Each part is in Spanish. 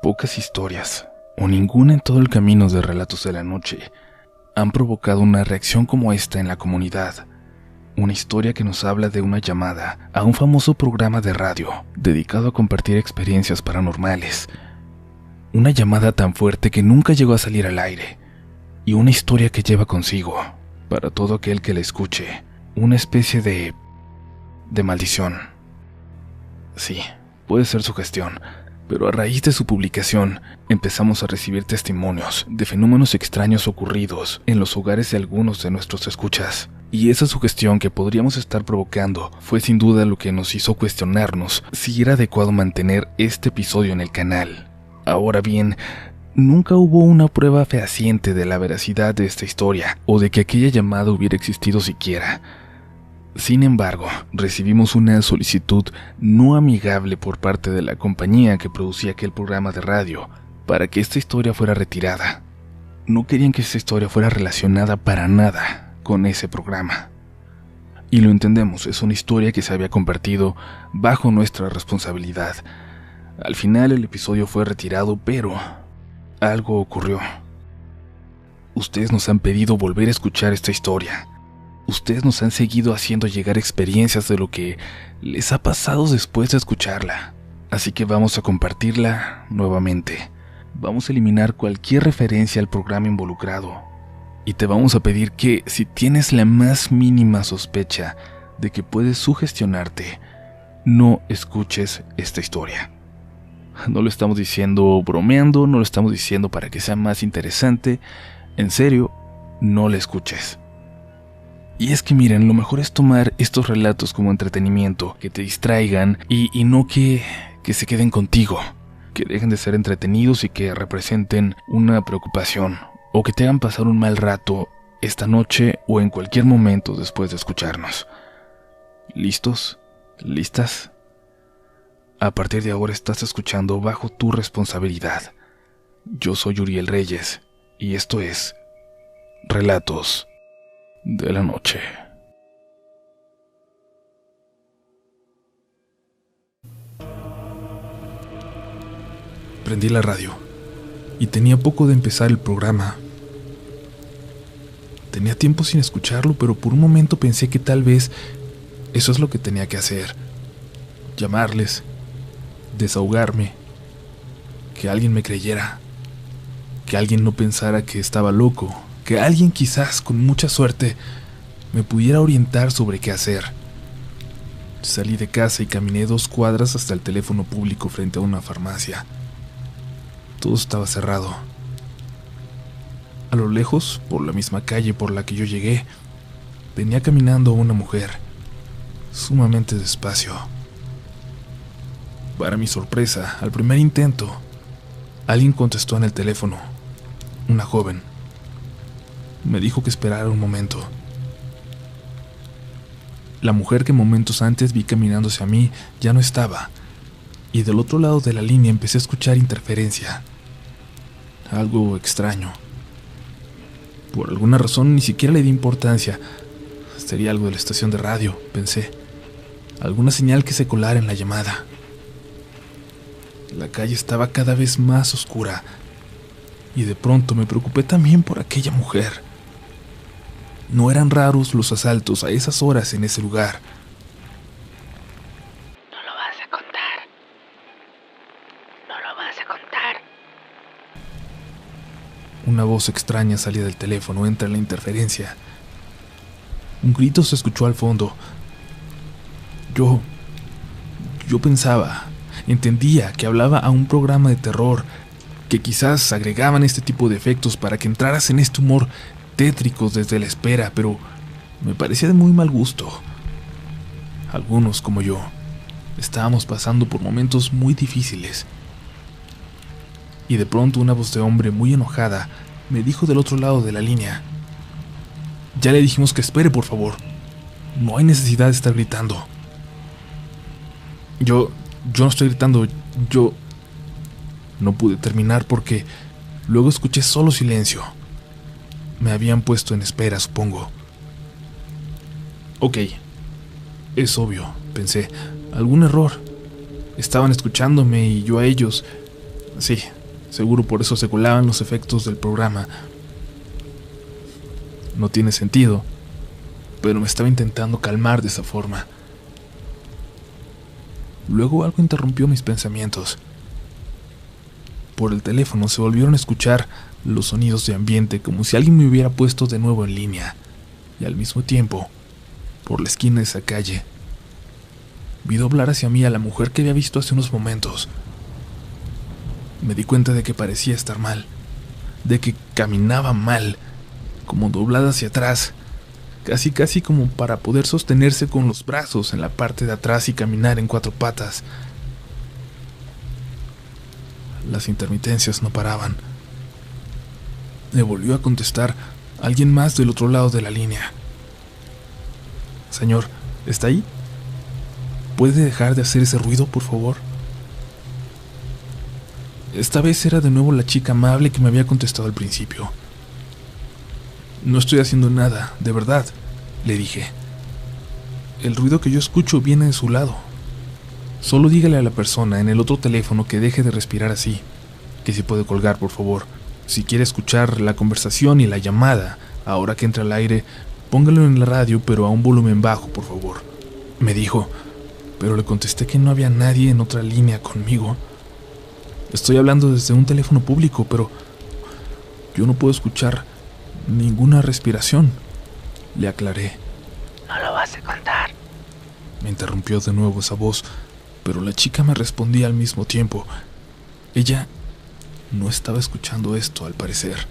Pocas historias, o ninguna en todo el camino de Relatos de la Noche, han provocado una reacción como esta en la comunidad. Una historia que nos habla de una llamada a un famoso programa de radio dedicado a compartir experiencias paranormales. Una llamada tan fuerte que nunca llegó a salir al aire, y una historia que lleva consigo, para todo aquel que la escuche, una especie de maldición. Sí, puede ser sugestión, pero a raíz de su publicación empezamos a recibir testimonios de fenómenos extraños ocurridos en los hogares de algunos de nuestros escuchas. Y esa sugestión que podríamos estar provocando fue sin duda lo que nos hizo cuestionarnos si era adecuado mantener este episodio en el canal. Ahora bien, nunca hubo una prueba fehaciente de la veracidad de esta historia o de que aquella llamada hubiera existido siquiera. Sin embargo, recibimos una solicitud no amigable por parte de la compañía que producía aquel programa de radio para que esta historia fuera retirada. No querían que esta historia fuera relacionada para nada con ese programa. Y lo entendemos, es una historia que se había compartido bajo nuestra responsabilidad. Al final el episodio fue retirado, pero algo ocurrió. Ustedes nos han pedido volver a escuchar esta historia. Ustedes nos han seguido haciendo llegar experiencias de lo que les ha pasado después de escucharla. Así que vamos a compartirla nuevamente. Vamos a eliminar cualquier referencia al programa involucrado. Y te vamos a pedir que, si tienes la más mínima sospecha de que puedes sugestionarte, no escuches esta historia. No lo estamos diciendo bromeando, no lo estamos diciendo para que sea más interesante. En serio, no la escuches. Y es que miren, lo mejor es tomar estos relatos como entretenimiento, que te distraigan y no que se queden contigo, que dejen de ser entretenidos y que representen una preocupación, o que te hagan pasar un mal rato esta noche o en cualquier momento después de escucharnos. ¿Listos? ¿Listas? A partir de ahora estás escuchando bajo tu responsabilidad. Yo soy Uriel Reyes y esto es Relatos de la Noche. Prendí la radio y tenía poco de empezar el programa. Tenía tiempo sin escucharlo, pero por un momento pensé que tal vez eso es lo que tenía que hacer. Llamarles, desahogarme, que alguien me creyera, que alguien no pensara que estaba loco, que alguien quizás con mucha suerte me pudiera orientar sobre qué hacer. Salí de casa y caminé 2 cuadras hasta el teléfono público frente a una farmacia. Todo estaba cerrado. A lo lejos, por la misma calle por la que yo llegué, venía caminando una mujer, sumamente despacio. Para mi sorpresa, al primer intento, alguien contestó en el teléfono, una joven. Me dijo que esperara un momento. La mujer que momentos antes vi caminando hacia mí ya no estaba, y del otro lado de la línea empecé a escuchar interferencia. Algo extraño. Por alguna razón ni siquiera le di importancia. Sería algo de la estación de radio, pensé. Alguna señal que se colara en la llamada. La calle estaba cada vez más oscura, y de pronto me preocupé también por aquella mujer. No eran raros los asaltos a esas horas en ese lugar. No lo vas a contar. No lo vas a contar. Una voz extraña salía del teléfono entre la interferencia. Un grito se escuchó al fondo. Yo pensaba, entendía que hablaba a un programa de terror, que quizás agregaban este tipo de efectos para que entraras en este humor tétricos desde la espera, pero me parecía de muy mal gusto. Algunos, como yo, estábamos pasando por momentos muy difíciles. Y de pronto una voz de hombre muy enojada me dijo del otro lado de la línea: ya le dijimos que espere, por favor. No hay necesidad de estar gritando. Yo no estoy gritando, yo... No pude terminar porque luego escuché solo silencio. Me habían puesto en espera, supongo. Ok, es obvio, pensé. Algún error. Estaban escuchándome y yo a ellos. Sí, seguro por eso se colaban los efectos del programa. No tiene sentido, pero me estaba intentando calmar de esa forma. Luego algo interrumpió mis pensamientos. Por el teléfono se volvieron a escuchar los sonidos de ambiente como si alguien me hubiera puesto de nuevo en línea. Y al mismo tiempo, por la esquina de esa calle, vi doblar hacia mí a la mujer que había visto hace unos momentos. Me di cuenta de que parecía estar mal, de que caminaba mal, como doblada hacia atrás, casi como para poder sostenerse con los brazos en la parte de atrás y caminar en 4 patas. Las intermitencias no paraban. Me volvió a contestar alguien más del otro lado de la línea. Señor, ¿está ahí? ¿Puede dejar de hacer ese ruido, por favor? Esta vez era de nuevo la chica amable que me había contestado al principio. No estoy haciendo nada, de verdad, le dije. El ruido que yo escucho viene de su lado. Solo dígale a la persona en el otro teléfono que deje de respirar así, que si puede colgar, por favor. Si quiere escuchar la conversación y la llamada, ahora que entra al aire, póngalo en la radio, pero a un volumen bajo, por favor, me dijo, pero le contesté que no había nadie en otra línea conmigo. Estoy hablando desde un teléfono público, pero yo no puedo escuchar ninguna respiración, le aclaré. No lo vas a contar. Me interrumpió de nuevo esa voz, pero la chica me respondía al mismo tiempo. Ella no estaba escuchando esto, al parecer.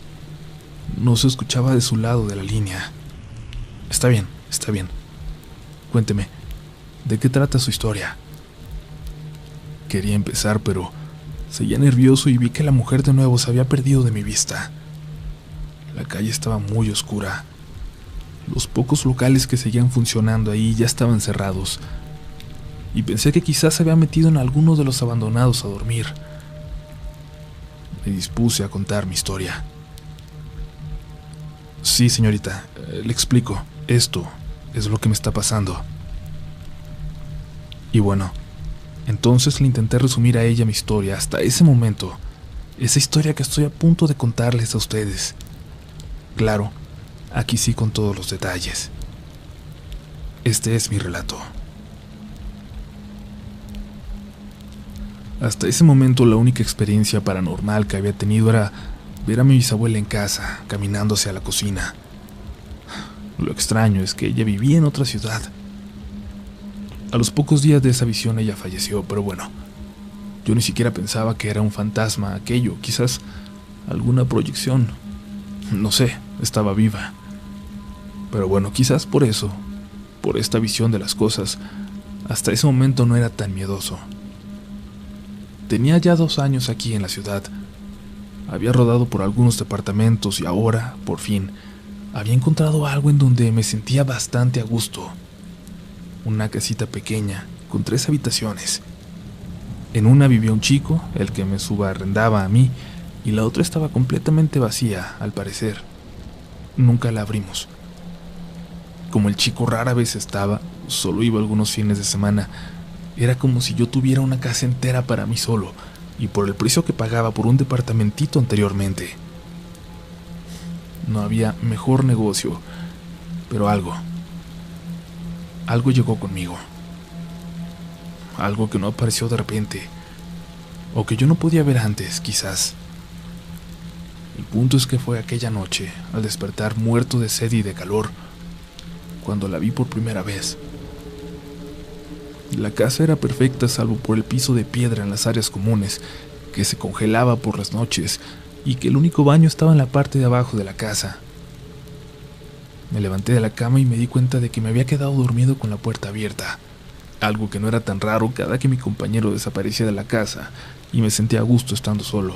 No se escuchaba de su lado de la línea. Está bien. Cuénteme, ¿de qué trata su historia? Quería empezar, pero seguía nervioso y vi que la mujer de nuevo se había perdido de mi vista. La calle estaba muy oscura. Los pocos locales que seguían funcionando ahí ya estaban cerrados, y pensé que quizás se había metido en alguno de los abandonados a dormir. Me dispuse a contar mi historia. Sí, señorita, le explico. Esto es lo que me está pasando. Y bueno, entonces le intenté resumir a ella mi historia hasta ese momento, esa historia que estoy a punto de contarles a ustedes. Claro, aquí sí con todos los detalles. Este es mi relato. Hasta ese momento la única experiencia paranormal que había tenido era ver a mi bisabuela en casa, caminando hacia la cocina. Lo extraño es que ella vivía en otra ciudad. A los pocos días de esa visión ella falleció, pero bueno, yo ni siquiera pensaba que era un fantasma aquello, quizás alguna proyección. No sé, estaba viva. Pero bueno, quizás por eso, por esta visión de las cosas, hasta ese momento no era tan miedoso. Tenía ya 2 años aquí en la ciudad. Había rodado por algunos departamentos y ahora, por fin, había encontrado algo en donde me sentía bastante a gusto. Una casita pequeña, con 3 habitaciones. En una vivía un chico, el que me subarrendaba a mí, y la otra estaba completamente vacía, al parecer. Nunca la abrimos. Como el chico rara vez estaba, solo iba algunos fines de semana, era como si yo tuviera una casa entera para mí solo, y por el precio que pagaba por un departamentito anteriormente. No había mejor negocio, pero algo llegó conmigo. Algo que no apareció de repente, o que yo no podía ver antes, quizás. El punto es que fue aquella noche, al despertar muerto de sed y de calor, cuando la vi por primera vez. La casa era perfecta salvo por el piso de piedra en las áreas comunes, que se congelaba por las noches, y que el único baño estaba en la parte de abajo de la casa. Me levanté de la cama y me di cuenta de que me había quedado dormido con la puerta abierta, algo que no era tan raro cada que mi compañero desaparecía de la casa, y me sentía a gusto estando solo.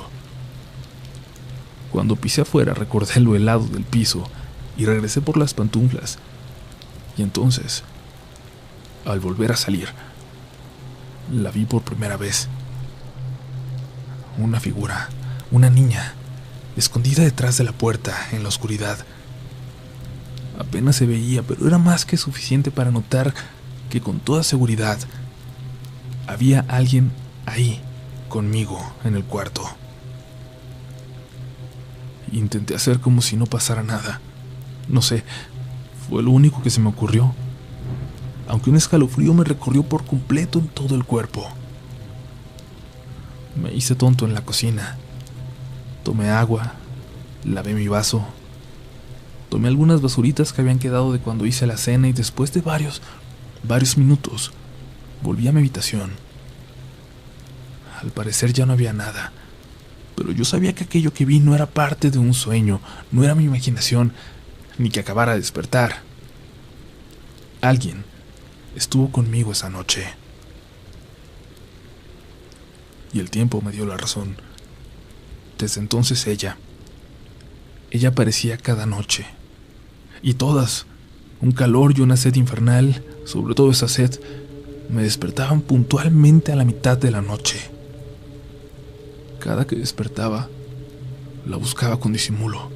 Cuando pisé afuera recordé lo helado del piso y regresé por las pantuflas, y entonces, al volver a salir, la vi por primera vez. Una figura, una niña, escondida detrás de la puerta en la oscuridad. Apenas se veía, pero era más que suficiente para notar que con toda seguridad había alguien ahí, conmigo en el cuarto. Intenté hacer como si no pasara nada. No sé, fue lo único que se me ocurrió, aunque un escalofrío me recorrió por completo en todo el cuerpo. Me hice tonto en la cocina. Tomé agua, lavé mi vaso, tomé algunas basuritas que habían quedado de cuando hice la cena y después de varios minutos volví a mi habitación. Al parecer ya no había nada, pero yo sabía que aquello que vi no era parte de un sueño, no era mi imaginación, ni que acabara de despertar. Alguien estuvo conmigo esa noche. Y el tiempo me dio la razón. Desde entonces ella aparecía cada noche. Y todas, un calor y una sed infernal, sobre todo esa sed, me despertaban puntualmente a la mitad de la noche. Cada que despertaba, la buscaba con disimulo.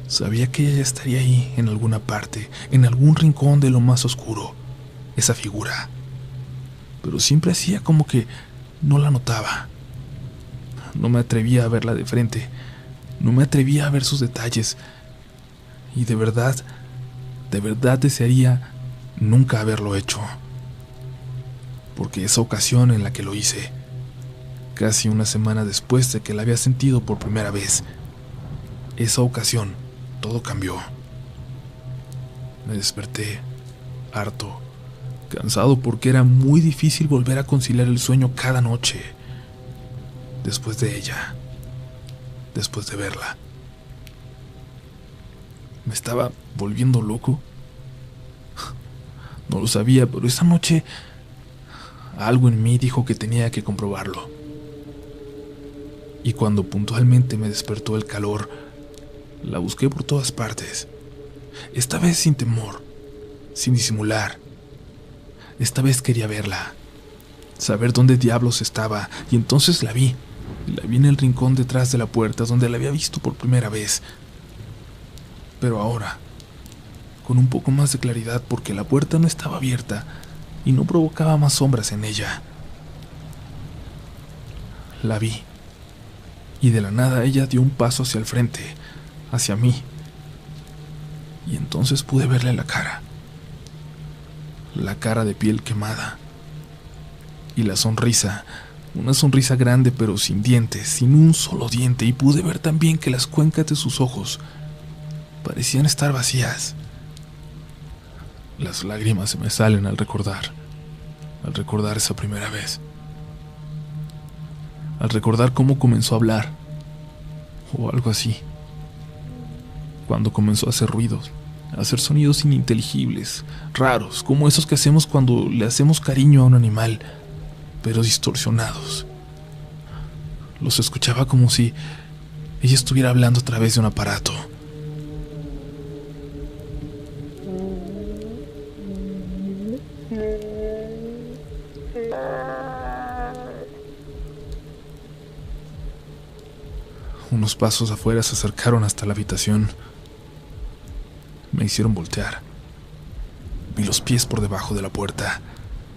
Sabía que ella estaría ahí, en alguna parte, en algún rincón de lo más oscuro, esa figura. Pero siempre hacía como que no la notaba. No me atrevía a verla de frente, no me atrevía a ver sus detalles, y de verdad desearía nunca haberlo hecho. Porque esa ocasión en la que lo hice, casi una semana después de que la había sentido por primera vez, esa ocasión todo cambió. Me desperté, harto, cansado porque era muy difícil volver a conciliar el sueño cada noche. Después de ella, después de verla. ¿Me estaba volviendo loco? No lo sabía, pero esa noche algo en mí dijo que tenía que comprobarlo. Y cuando puntualmente me despertó el calor, la busqué por todas partes. Esta vez sin temor, sin disimular. Esta vez quería verla, saber dónde diablos estaba, y entonces la vi. La vi en el rincón detrás de la puerta donde la había visto por primera vez. Pero ahora, con un poco más de claridad porque la puerta no estaba abierta y no provocaba más sombras en ella. La vi, y de la nada ella dio un paso hacia el frente, hacia mí. Y entonces pude verle la cara de piel quemada. Y la sonrisa, una sonrisa grande pero sin dientes, sin un solo diente, y pude ver también que las cuencas de sus ojos parecían estar vacías. Las lágrimas se me salen al recordar esa primera vez. Al recordar cómo comenzó a hablar, o algo así. Cuando comenzó a hacer ruidos, a hacer sonidos ininteligibles, raros, como esos que hacemos cuando le hacemos cariño a un animal, pero distorsionados. Los escuchaba como si ella estuviera hablando a través de un aparato. Unos pasos afuera se acercaron hasta la habitación. Me hicieron voltear. Vi los pies por debajo de la puerta,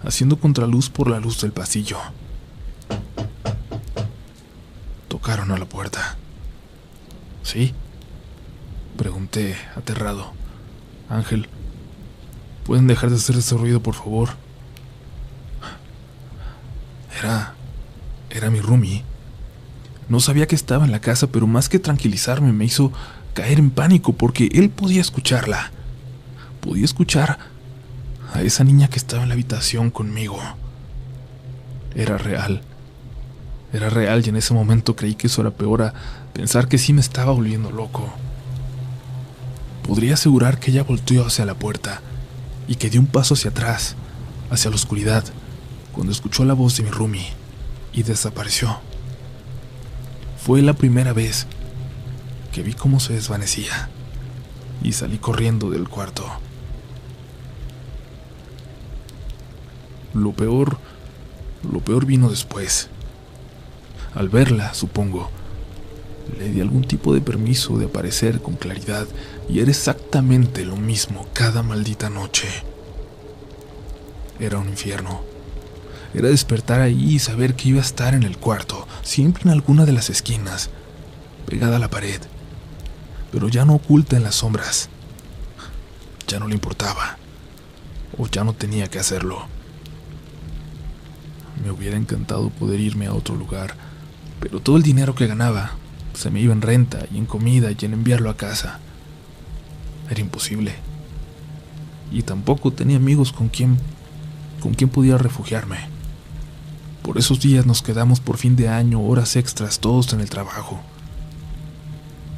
haciendo contraluz por la luz del pasillo. Tocaron a la puerta. ¿Sí? Pregunté, aterrado. Ángel, ¿pueden dejar de hacer ese ruido, por favor? Era mi roomie. No sabía que estaba en la casa, pero más que tranquilizarme me hizo caer en pánico porque él podía escucharla. Podía escuchar a esa niña que estaba en la habitación conmigo. Era real y en ese momento creí que eso era peor a pensar que sí me estaba volviendo loco. Podría asegurar que ella volteó hacia la puerta y que dio un paso hacia atrás, hacia la oscuridad, cuando escuchó la voz de mi roomie y desapareció. Fue la primera vez que vi cómo se desvanecía y salí corriendo del cuarto. Lo peor vino después. Al verla, supongo, le di algún tipo de permiso de aparecer con claridad y era exactamente lo mismo cada maldita noche. Era un infierno. era despertar ahí y saber que iba a estar en el cuarto, siempre en alguna de las esquinas, pegada a la pared, pero ya no oculta en las sombras. Ya no le importaba, o ya no tenía que hacerlo. Me hubiera encantado poder irme a otro lugar, pero todo el dinero que ganaba se me iba en renta y en comida y en enviarlo a casa. Era imposible. Y tampoco tenía amigos con quien pudiera refugiarme. Por esos días nos quedamos por fin de año horas extras todos en el trabajo.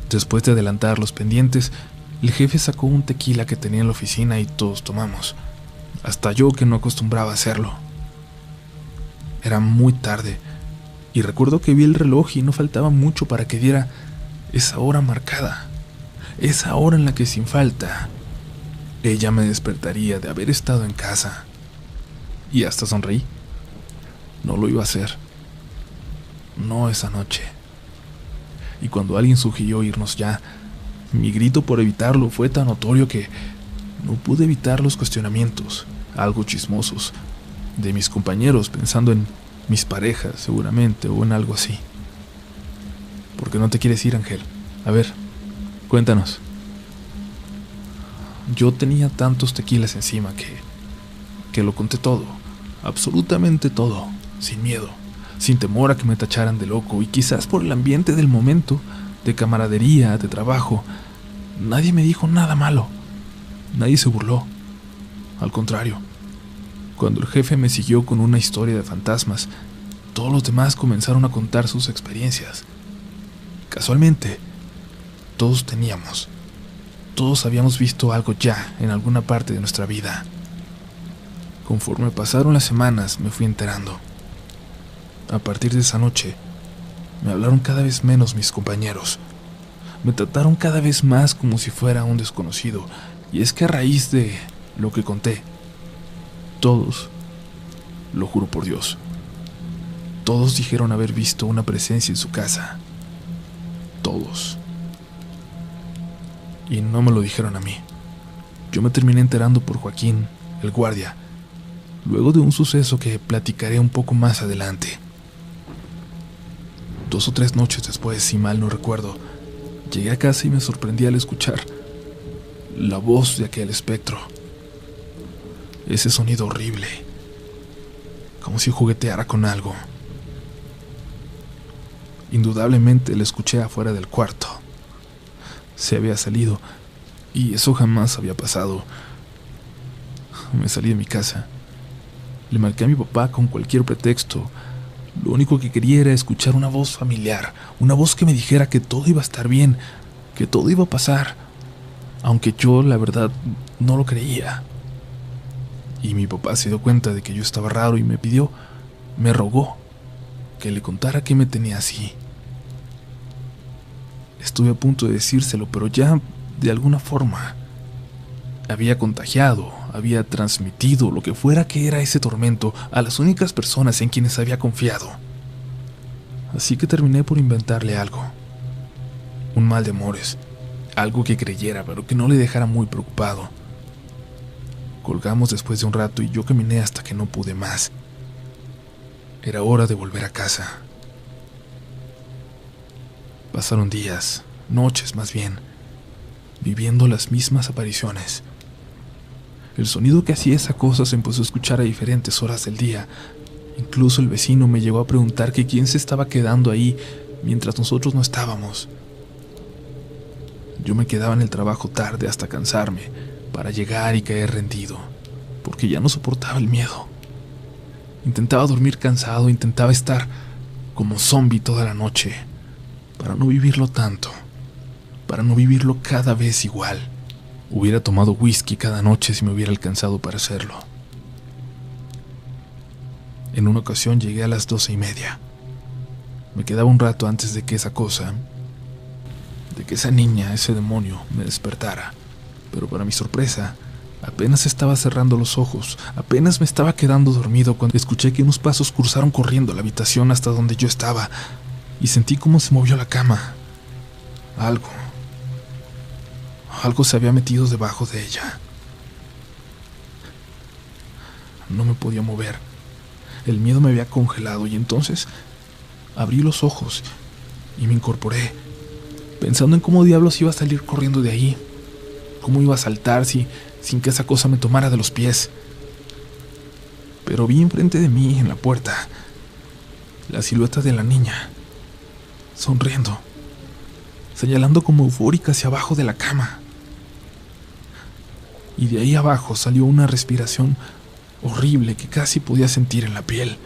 Después de adelantar los pendientes, el jefe sacó un tequila que tenía en la oficina y todos tomamos. Hasta yo, que no acostumbraba a hacerlo. Era muy tarde y recuerdo que vi el reloj y no faltaba mucho para que diera esa hora marcada, esa hora en la que sin falta ella me despertaría de haber estado en casa. Y hasta sonreí. No lo iba a hacer. No esa noche. Y cuando alguien sugirió irnos ya, mi grito por evitarlo fue tan notorio que no pude evitar los cuestionamientos, algo chismosos, de mis compañeros, pensando en mis parejas seguramente, o en algo así. ¿Por qué no te quieres ir, Ángel? A ver, cuéntanos. Yo tenía tantos tequilas encima que lo conté todo, absolutamente todo, sin miedo, sin temor a que me tacharan de loco, y quizás por el ambiente del momento, de camaradería, de trabajo, nadie me dijo nada malo, nadie se burló. Al contrario, cuando el jefe me siguió con una historia de fantasmas, todos los demás comenzaron a contar sus experiencias. Casualmente, todos habíamos visto algo ya en alguna parte de nuestra vida. Conforme pasaron las semanas, me fui enterando. A partir de esa noche, me hablaron cada vez menos mis compañeros. Me trataron cada vez más como si fuera un desconocido. Y es que a raíz de lo que conté, todos, lo juro por Dios, todos dijeron haber visto una presencia en su casa. Todos. Y no me lo dijeron a mí. Yo me terminé enterando por Joaquín, el guardia, luego de un suceso que platicaré un poco más adelante. 2 o 3 noches después, si mal no recuerdo, llegué a casa y me sorprendí al escuchar la voz de aquel espectro. Ese sonido horrible, como si jugueteara con algo. Indudablemente le escuché afuera del cuarto. Se había salido, y eso jamás había pasado. Me salí de mi casa. Le marqué a mi papá con cualquier pretexto. Lo único que quería era escuchar una voz familiar, una voz que me dijera que todo iba a estar bien, que todo iba a pasar, aunque yo, la verdad, no lo creía. Y mi papá se dio cuenta de que yo estaba raro y me rogó que le contara qué me tenía así. Estuve a punto de decírselo, pero ya, de alguna forma, había contagiado, había transmitido lo que fuera que era ese tormento a las únicas personas en quienes había confiado. Así que terminé por inventarle algo. Un mal de amores, algo que creyera, pero que no le dejara muy preocupado. Colgamos después de un rato y yo caminé hasta que no pude más. Era hora de volver a casa. Pasaron días, noches más bien, viviendo las mismas apariciones. El sonido que hacía esa cosa se empezó a escuchar a diferentes horas del día. Incluso el vecino me llegó a preguntar que quién se estaba quedando ahí mientras nosotros no estábamos. Yo me quedaba en el trabajo tarde hasta cansarme, para llegar y caer rendido, porque ya no soportaba el miedo. Intentaba dormir cansado, intentaba estar como zombie toda la noche, para no vivirlo tanto, para no vivirlo cada vez igual. Hubiera tomado whisky cada noche si me hubiera alcanzado para hacerlo. En una ocasión llegué a las 12:30. Me quedaba un rato antes de que esa niña, ese demonio, me despertara. Pero para mi sorpresa, apenas estaba cerrando los ojos, apenas me estaba quedando dormido cuando escuché que unos pasos cruzaron corriendo la habitación hasta donde yo estaba, y sentí cómo se movió la cama. Algo se había metido debajo de ella. No me podía mover. El miedo me había congelado y entonces abrí los ojos y me incorporé, pensando en cómo diablos iba a salir corriendo de ahí, cómo iba a saltar sin que esa cosa me tomara de los pies. Pero vi enfrente de mí, en la puerta, la silueta de la niña, sonriendo, señalando como eufórica hacia abajo de la cama. Y de ahí abajo salió una respiración horrible que casi podía sentir en la piel.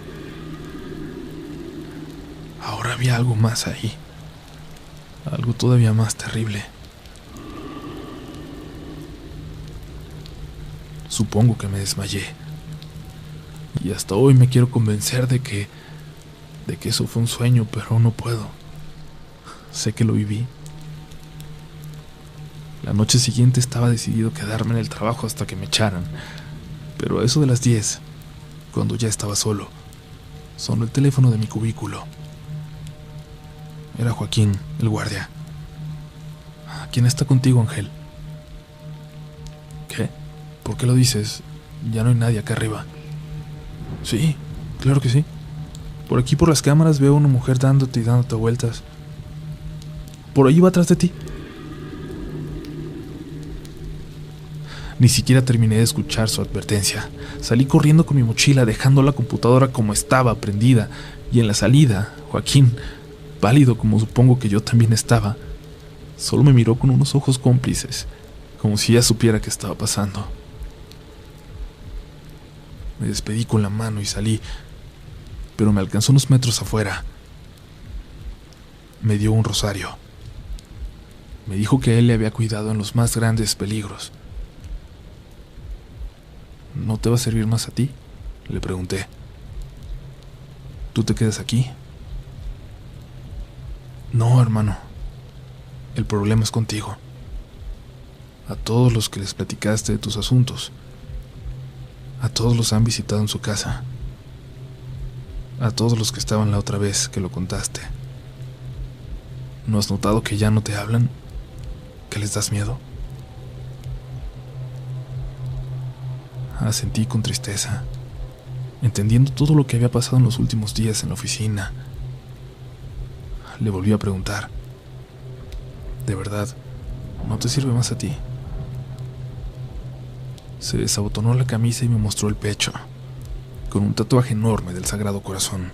Ahora había algo más ahí, algo todavía más terrible. Supongo que me desmayé. Y hasta hoy me quiero convencer de que eso fue un sueño, pero no puedo. Sé que lo viví. La noche siguiente estaba decidido quedarme en el trabajo hasta que me echaran, pero a eso de las 10, cuando ya estaba solo, sonó el teléfono de mi cubículo. Era Joaquín, el guardia. ¿Quién está contigo, Ángel? ¿Qué? ¿Por qué lo dices? Ya no hay nadie acá arriba. Sí, claro que sí. Por aquí por las cámaras veo a una mujer dándote y dándote vueltas. Por ahí va atrás de ti. Ni siquiera terminé de escuchar su advertencia. Salí corriendo con mi mochila, dejando la computadora como estaba, prendida, y en la salida, Joaquín, pálido como supongo que yo también estaba, solo me miró con unos ojos cómplices, como si ya supiera qué estaba pasando. Me despedí con la mano y salí, pero me alcanzó unos metros afuera. Me dio un rosario. Me dijo que él le había cuidado en los más grandes peligros. ¿No te va a servir más a ti?, le pregunté. ¿Tú te quedas aquí? No, hermano. El problema es contigo. A todos los que les platicaste de tus asuntos, a todos los han visitado en su casa, a todos los que estaban la otra vez que lo contaste. ¿No has notado que ya no te hablan? ¿Que les das miedo? Asentí con tristeza, entendiendo todo lo que había pasado en los últimos días en la oficina. Le volví a preguntar: ¿de verdad no te sirve más a ti? Se desabotonó la camisa y me mostró el pecho, con un tatuaje enorme del Sagrado Corazón.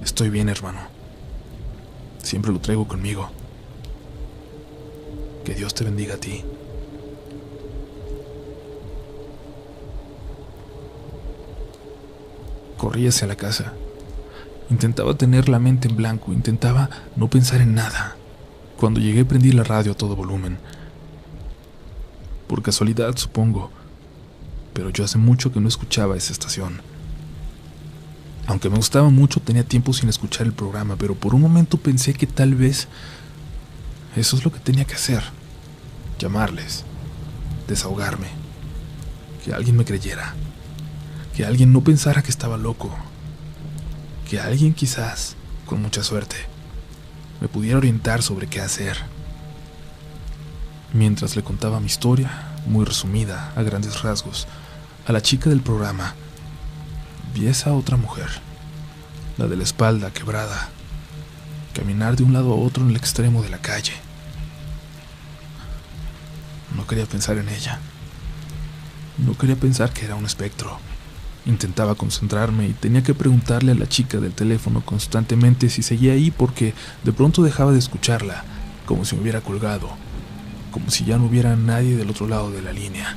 Estoy bien, hermano. Siempre lo traigo conmigo. Que Dios te bendiga a ti. Corrí hacia la casa. Intentaba tener la mente en blanco, intentaba no pensar en nada. Cuando llegué prendí la radio a todo volumen. Por casualidad, supongo, pero yo hace mucho que no escuchaba esa estación. Aunque me gustaba mucho, tenía tiempo sin escuchar el programa, pero por un momento pensé que tal vez eso es lo que tenía que hacer: llamarles, desahogarme, que alguien me creyera, que alguien no pensara que estaba loco, que alguien, quizás, con mucha suerte, me pudiera orientar sobre qué hacer. Mientras le contaba mi historia, muy resumida, a grandes rasgos, a la chica del programa, vi a esa otra mujer, la de la espalda quebrada, caminar de un lado a otro en el extremo de la calle. No quería pensar en ella. No quería pensar que era un espectro. Intentaba concentrarme y tenía que preguntarle a la chica del teléfono constantemente si seguía ahí, porque de pronto dejaba de escucharla, como si me hubiera colgado, como si ya no hubiera nadie del otro lado de la línea.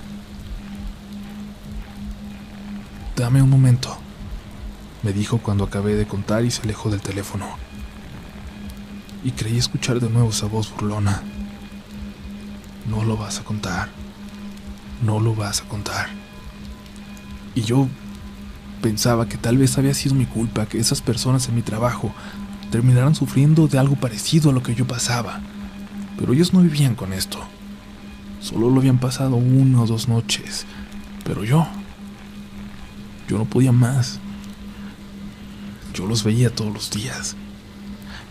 Dame un momento, me dijo cuando acabé de contar, y se alejó del teléfono. Y creí escuchar de nuevo esa voz burlona: no lo vas a contar, no lo vas a contar. Y yo pensaba que tal vez había sido mi culpa que esas personas en mi trabajo terminaran sufriendo de algo parecido a lo que yo pasaba. Pero ellos no vivían con esto. Solo lo habían pasado 1 o 2 noches. Pero yo no podía más. Yo los veía todos los días.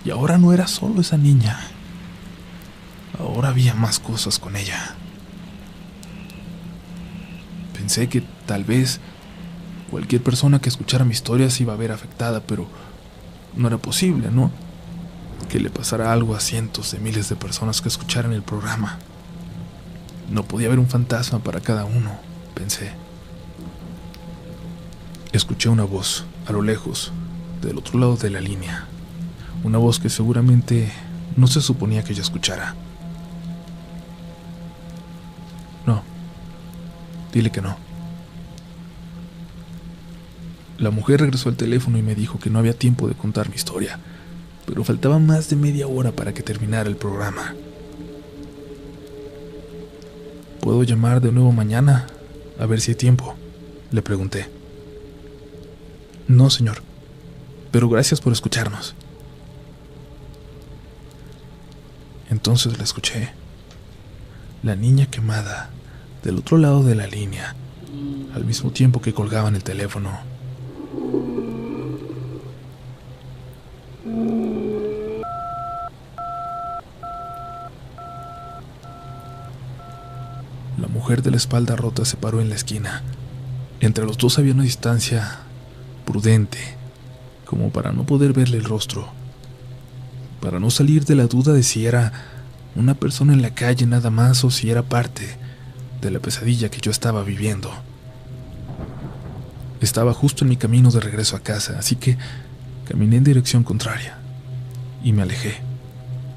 Y ahora no era solo esa niña. Ahora había más cosas con ella. Pensé que tal vez Cualquier persona que escuchara mi historia se iba a ver afectada, pero no era posible, ¿no? Que le pasara algo a cientos de miles de personas que escucharan el programa. No podía haber un fantasma para cada uno, pensé. Escuché una voz, a lo lejos, del otro lado de la línea. Una voz que seguramente no se suponía que yo escuchara. No, dile que no. La mujer regresó al teléfono y me dijo que no había tiempo de contar mi historia, pero faltaba más de media hora para que terminara el programa. ¿Puedo llamar de nuevo mañana? A ver si hay tiempo, le pregunté. No, señor, pero gracias por escucharnos. Entonces la escuché. La niña quemada, del otro lado de la línea, al mismo tiempo que colgaban el teléfono. La mujer de la espalda rota se paró en la esquina. Entre los dos había una distancia prudente, como para no poder verle el rostro, para no salir de la duda de si era una persona en la calle nada más o si era parte de la pesadilla que yo estaba viviendo. Estaba justo en mi camino de regreso a casa, así que caminé en dirección contraria y me alejé,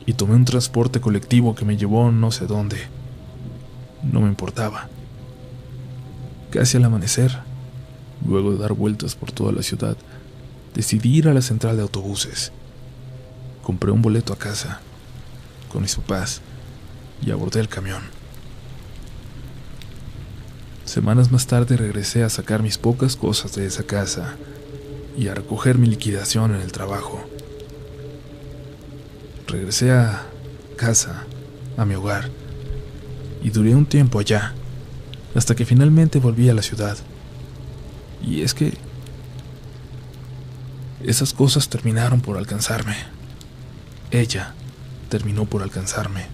y tomé un transporte colectivo que me llevó no sé dónde. No me importaba. Casi al amanecer, luego de dar vueltas por toda la ciudad, decidí ir a la central de autobuses. Compré un boleto a casa con mis papás y abordé el camión. Semanas más tarde regresé a sacar mis pocas cosas de esa casa y a recoger mi liquidación en el trabajo. Regresé a casa, a mi hogar, y duré un tiempo allá, hasta que finalmente volví a la ciudad. Y es que esas cosas terminaron por alcanzarme. Ella terminó por alcanzarme,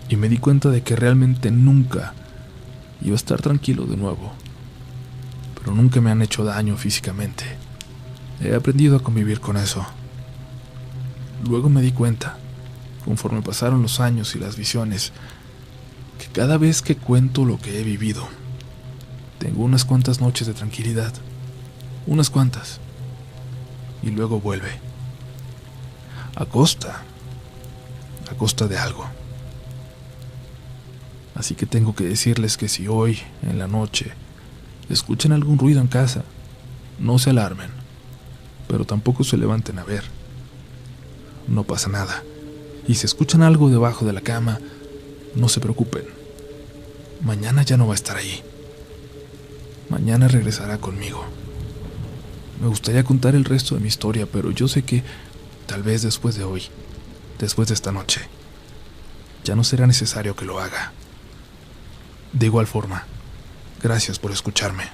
y me di cuenta de que realmente nunca iba a estar tranquilo de nuevo. Pero nunca me han hecho daño físicamente. He aprendido a convivir con eso. Luego me di cuenta, conforme pasaron los años y las visiones, que cada vez que cuento lo que he vivido, tengo unas cuantas noches de tranquilidad, unas cuantas, y luego vuelve, a costa de algo. Así que tengo que decirles que si hoy, en la noche, escuchan algún ruido en casa, no se alarmen, pero tampoco se levanten a ver. No pasa nada, y si escuchan algo debajo de la cama, no se preocupen. Mañana ya no va a estar ahí. Mañana regresará conmigo. Me gustaría contar el resto de mi historia, pero yo sé que tal vez después de hoy, después de esta noche, ya no será necesario que lo haga. De igual forma, gracias por escucharme.